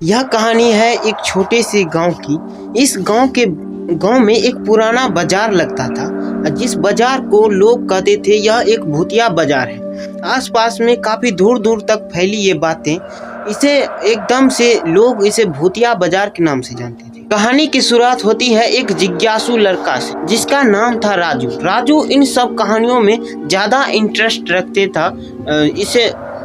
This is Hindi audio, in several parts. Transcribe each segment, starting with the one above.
यह कहानी है एक छोटे से गांव की। इस गांव में एक पुराना बाजार लगता था, जिस बाजार को लोग कहते थे यह एक भूतिया बाजार है। आसपास में काफी दूर दूर तक फैली ये बातें, इसे एकदम से लोग इसे भूतिया बाजार के नाम से जानते थे। कहानी की शुरुआत होती है एक जिज्ञासु लड़का से, जिसका नाम था राजू। राजू इन सब कहानियों में ज्यादा इंटरेस्ट रखते था।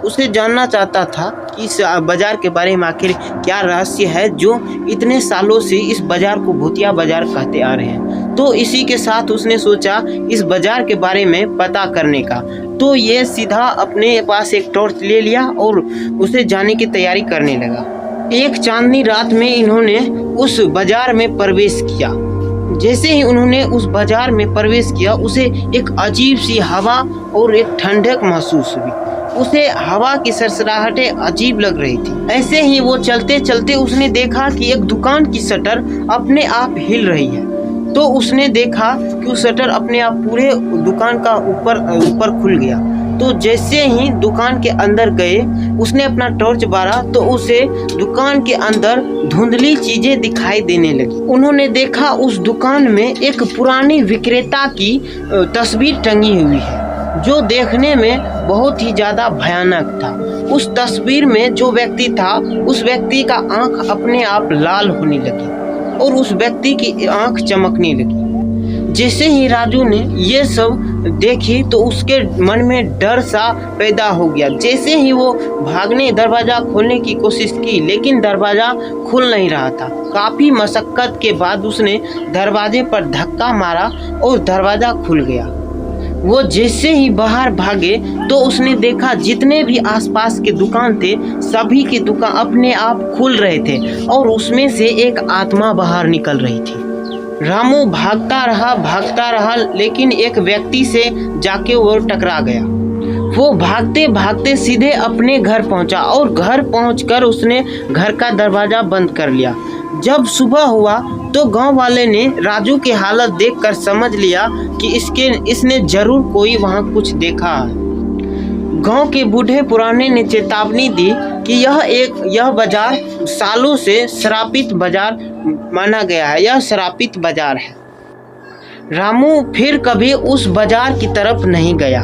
उसे जानना चाहता था कि इस बाजार के बारे में आखिर क्या रहस्य है जो इतने सालों से इस बाजार को भूतिया बाजार कहते आ रहे हैं। तो इसी के साथ उसने सोचा इस बाजार के बारे में पता करने का। तो ये सीधा अपने पास एक टॉर्च ले लिया और उसे जाने की तैयारी करने लगा। एक चांदनी रात में इन्होंने उस बाजार में प्रवेश किया। जैसे ही उन्होंने उस बाजार में प्रवेश किया, उसे एक अजीब सी हवा और एक ठंडक महसूस हुई। उसे हवा की सरसराहटें अजीब लग रही थी। ऐसे ही वो चलते चलते उसने देखा कि एक दुकान की शटर अपने आप हिल रही है। तो उसने देखा कि वो शटर अपने आप पूरे दुकान का ऊपर खुल गया। तो जैसे ही दुकान के अंदर गए, उसने अपना टॉर्च बारा तो उसे दुकान के अंदर धुंधली चीजें दिखाई देने लगी। उन्होंने देखा उस दुकान में एक पुरानी विक्रेता की तस्वीर टंगी हुई है, जो देखने में बहुत ही ज्यादा भयानक था। उस तस्वीर में जो व्यक्ति था, उस व्यक्ति का आंख अपने आप लाल होने लगी और उस व्यक्ति की आंख चमकने लगी। जैसे ही राजू ने ये सब देखी तो उसके मन में डर सा पैदा हो गया। जैसे ही वो भागने दरवाजा खोलने की कोशिश की, लेकिन दरवाजा खुल नहीं रहा था। काफी मशक्कत के बाद उसने दरवाजे पर धक्का मारा और दरवाजा खुल गया। वो जैसे ही बाहर भागे तो उसने देखा जितने भी आसपास के दुकान थे, सभी की दुकान अपने आप खुल रहे थे और उसमें से एक आत्मा बाहर निकल रही थी। रामू भागता रहा, लेकिन एक व्यक्ति से जाके वो टकरा गया। वो भागते भागते सीधे अपने घर पहुंचा और घर पहुंचकर उसने घर का दरवाजा बंद कर लिया। जब सुबह हुआ तो गांव वाले ने राजू की हालत देखकर समझ लिया कि इसने जरूर कोई वहां कुछ देखा है। गांव के बूढ़े पुराने ने चेतावनी दी कि यह बाजार सालों से श्रापित बाजार माना गया है। यह श्रापित बाजार है। रामू फिर कभी उस बाजार की तरफ नहीं गया।